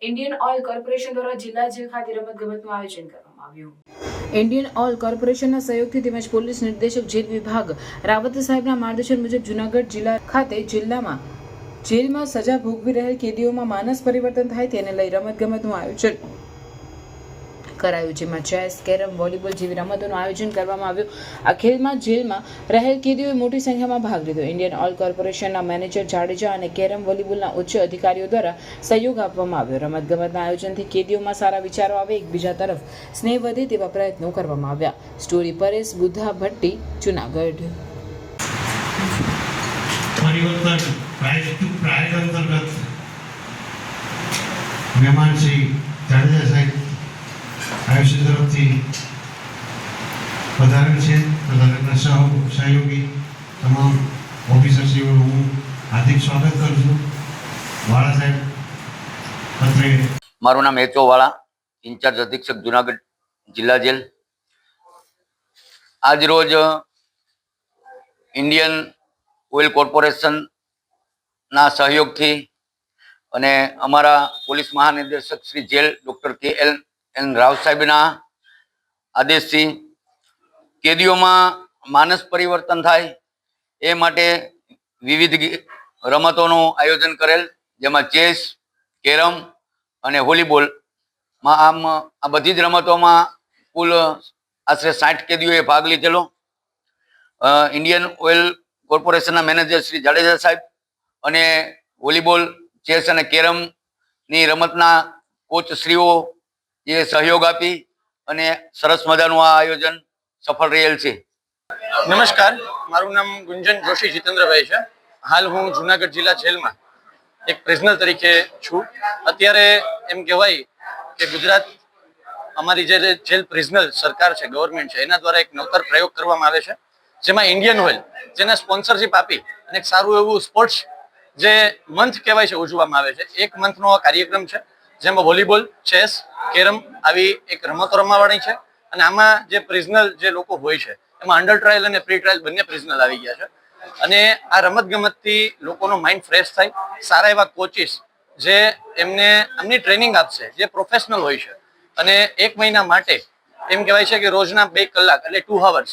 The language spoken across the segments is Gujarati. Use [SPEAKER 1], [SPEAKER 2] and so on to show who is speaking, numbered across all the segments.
[SPEAKER 1] ઇન્ડિયન ઓઇલ કોર્પોરેશન દ્વારા જિલ્લા જેલ ખાતે રમતગમતનું આયોજન કરવામાં આવ્યું। ઇન્ડિયન ઓઇલ કોર્પોરેશનના સહયોગથી તેમજ પોલીસ નિર્દેશક જેલ વિભાગ રાવત સાહેબના માર્ગદર્શન મુજબ જૂનાગઢ જિલ્લા ખાતે જેલમાં સજા ભોગવી રહેલ કેદીઓમાં માનસ પરિવર્તન થાય તેને લઈ રમતગમતનું આયોજન કરાયું, જેમાં ચેસ, કેરમ, વોલીબોલ જેવી રમતોનું આયોજન કરવામાં આવ્યું। આ ખેલમાં જેલમાં રહેલ કેદીઓએ મોટી સંખ્યામાં ભાગ લીધો। ઇન્ડિયન ઓઇલ કોર્પોરેશનના મેનેજર જાડેજા અને કેરમ વોલીબોલના ઉચ્ચ અધિકારીઓ દ્વારા સહયોગ આપવામાં આવ્યો। રમતગમતના આયોજનથી કેદીઓમાં સારા વિચારો આવે, એકબીજા તરફ સ્નેહ વધે તેવા પ્રયત્નો કરવામાં આવ્યા। સ્ટોરી પરેશ બુધા ભટ્ટી, જૂનાગઢ।
[SPEAKER 2] પરિવર્તન પ્રાઇઝ ટુ પ્રાઇઝ અંતર્ગત મહેમાન શ્રી જાડેજા સાહેબ આયુષ્ય તરફથી પધારેલ છે। તથા સહયોગી તમામ ઓફિસરશ્રીઓનું હું હાર્દિક સ્વાગત કરું છું। વાળા સાહેબ અત્રે
[SPEAKER 3] મારું નામ એચઓ વાળા, ઇન્ચાર્જ અધિક્ષક જુનાગઢ જિલ્લા જેલ। આજ રોજ ઇન્ડિયન ઓઇલ કોર્પોરેશનના સહયોગથી અને અમારા પોલીસ મહાનિર્દેશક Shri jail doctor KL Rao સાહેબના આદેશથી કેદીઓમાં માનસ પરિવર્તન થાય એ માટે વિવિધ રમતોનું આયોજન કરેલ, જેમાં ચેસ, કેરમ અને વોલીબોલમાં આ બધી જ રમતોમાં કુલ આશરે 60 કેદીઓએ ભાગ લીધેલો। ઇન્ડિયન ઓઇલ કોર્પોરેશનના મેનેજર શ્રી જાડેજા સાહેબ અને વોલીબોલ, ચેસ અને કેરમની રમતના કોચ શ્રીઓ એ સહયોગ આપી અને સરસ મજાનું આ આયોજન સફળ રહેલ છે।
[SPEAKER 4] નમસ્કાર, મારું નામ ગુંજન જોશી જીતેન્દ્રભાઈ છે। હાલ હું જુનાગઢ જિલ્લા જેલમાં એક પ્રિઝનર તરીકે છું। અત્યારે એમ કહેવાય કે ગુજરાત અમારી જે જેલ પ્રિઝનર સરકાર છે, ગવર્મેન્ટ છે, એના દ્વારા એક નવતર પ્રયોગ કરવામાં આવે છે, જેમાં ઇન્ડિયન ઓઇલ જેને સ્પોન્સરશિપ આપી અને એક સારું એવું સ્પોર્ટ્સ જે મંથ કહેવાય છે ઉજવવામાં આવે છે। એક મંથનો આ કાર્યક્રમ છે, જેમાં વોલીબોલ, ચેસ, કેરમ આવી એક રમતો રમવાની છે। અને આમાં જે પ્રિઝનર જે લોકો હોય છે એમાં અંડર ટ્રાયલ અને પ્રી ટ્રાયલ બંને પ્રિઝનર આવી ગયા છે। અને આ રમતગમતથી લોકોનો માઇન્ડ ફ્રેશ થાય, સારા એવા કોચિસ જે એમની ટ્રેનિંગ આપશે, જે પ્રોફેશનલ હોય છે, અને 1 મહિના માટે એમ કહેવાય છે કે રોજના 2 કલાક એટલે 2 અવર્સ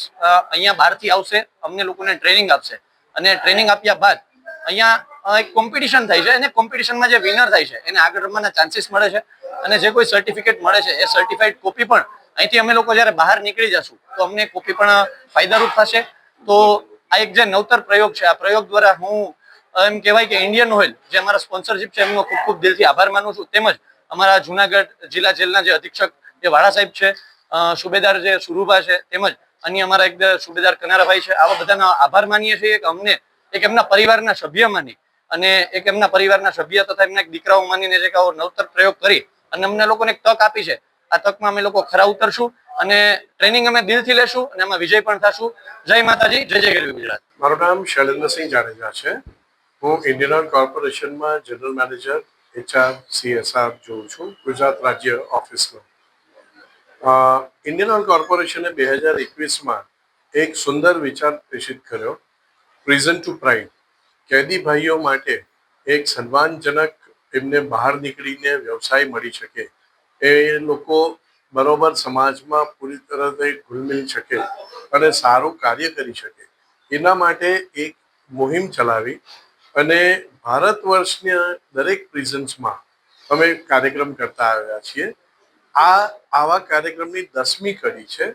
[SPEAKER 4] અહીંયા બહારથી આવશે, અમને લોકોને ટ્રેનિંગ આપશે, અને ટ્રેનિંગ આપ્યા બાદ અહીંયા એક કોમ્પિટિશન થાય છે, અને કોમ્પિટિશનમાં જે વિનર થાય છે એને આગળ રમવાના ચાન્સીસ મળે છે, અને જે કોઈ સર્ટિફિકેટ મળે છે એ સર્ટિફાઈડ કોપી પણ અહીંથી અમે લોકો જ્યારે બહાર નીકળી જશું તો અમને કોપી પણ ફાયદારૂપ થશે। તો આ એક જે નવતર પ્રયોગ છે, આ પ્રયોગ દ્વારા હું એમ કહેવાય કે ઇન્ડિયન ઓઇલ જે અમારા સ્પોન્સરશિપ છે એમનો ખૂબ ખૂબ દિલથી આભાર માનું છું। તેમજ અમારા જુનાગઢ જિલ્લા જેલના જે અધિક્ષક જે વાળા સાહેબ છે, સુબેદાર જે સુરુભા છે, તેમજ અન્ય અમારા એક સુબેદાર કનારાભાઈ છે, આવા બધાનો આભાર માનીએ છીએ કે અમને એક એમના પરિવારના સભ્ય માની અને એક એમના પરિવારના સભ્ય તથા એમના એક દીકરાઓ માનીને જે આવો નવતર પ્રયોગ કરી અને અમને લોકોને એક તક આપી છે, આ તકમાં અમે લોકો ખરા ઉતરશું અને ટ્રેનિંગ અમે દિલથી લેશું અને એમાં વિજય પણ થશું। જય માતાજી, જય જય ગરવી ગુજરાત।
[SPEAKER 5] મારું નામ શૈલેન્દ્રસિંહ જાડેજા છે। હું ઇન્ડિયન ઓઇલ કોર્પોરેશનમાં જનરલ મેનેજર HR CSR જોઉં છું, ગુજરાત રાજ્ય ઓફિસનો। ઇન્ડિયન ઓઇલ કોર્પોરેશને 2021માં એક સુંદર વિચાર પ્રેષિત કર્યો, પ્રિઝન ટુ પ્રાઇડ। કેદી ભાઈઓ માટે એક સન્માનજનક એમને બહાર નીકળીને વ્યવસાય મળી શકે, એ લોકો બરોબર સમાજમાં પૂરી તરહથી ઘુલમિલ શકે અને સારું કાર્ય કરી શકે, એના માટે એક મુહિમ ચલાવી અને ભારત વર્ષના દરેક પ્રિઝન્સમાં અમે કાર્યક્રમ કરતા આવ્યા છીએ। આવા કાર્યક્રમની 10મી કડી છે।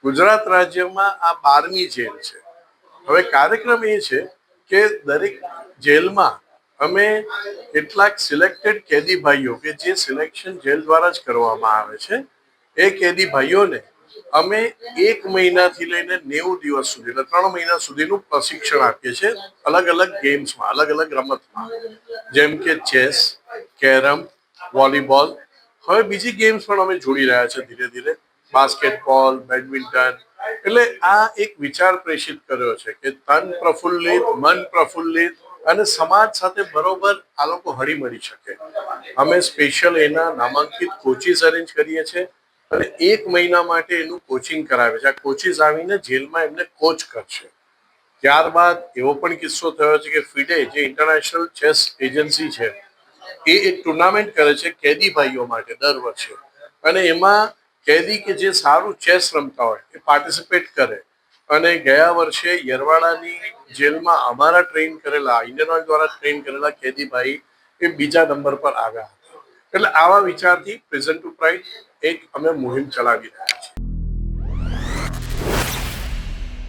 [SPEAKER 5] ગુજરાત રાજ્યમાં આ 12મી જેલ છે। હવે કાર્યક્રમ એ છે કે દરેક જેલમાં અમે કેટલાક સિલેક્ટેડ કેદી ભાઈઓ કે જે સિલેક્શન જેલ દ્વારા જ કરવામાં આવે છે, એ કેદી ભાઈઓને અમે 1 મહિનાથી લઈને 90 દિવસ સુધી, 3 મહિના સુધીનું પ્રશિક્ષણ આપીએ છીએ, અલગ અલગ ગેમ્સમાં, અલગ અલગ રમતમાં, જેમ કે ચેસ, કેરમ, વોલીબોલ, હવે બીજી ગેમ્સ પણ અમે જોડી રહ્યા છે ધીરે ધીરે, બાસ્કેટબોલ, બેડમિન્ટન। એટલે આ એક વિચાર પ્રેષિત કર્યો છે કે તન પ્રફુલ્લિત, મન પ્રફુલ્લિત અને સમાજ સાથે બરોબર આ લોકો હળી મળી શકે। અમે સ્પેશિયલ એના નામાંકિત કોચિસ અરેન્જ કરીએ છીએ અને 1 મહિના માટે એનું કોચિંગ કરાવે છે। આ કોચિસ આવીને જેલમાં એમને કોચ કરશે। ત્યારબાદ એવો પણ કિસ્સો થયો છે કે ફિડે જે ઇન્ટરનેશનલ ચેસ એજન્સી છે, એ એક ટુર્નામેન્ટ કરે છે કેદી ભાઈઓ માટે દર વર્ષે, અને એમાં કેદી કે જે સારું ચેસ રમતા હોય એ પાર્ટિસિપેટ કરે. અને ગયા વર્ષે યરવાડાની જેલમાં અમારા ટ્રેન કરેલા, ઇન્ડિયન ઓઇલ દ્વારા ટ્રેન કરેલા કેદી ભાઈ એ બીજા નંબર પર આવ્યા હતા. એટલે આવા વિચારથી પ્રિઝન ટુ પ્રાઇડ એક અમે મુહિમ ચલાવી રહ્યા.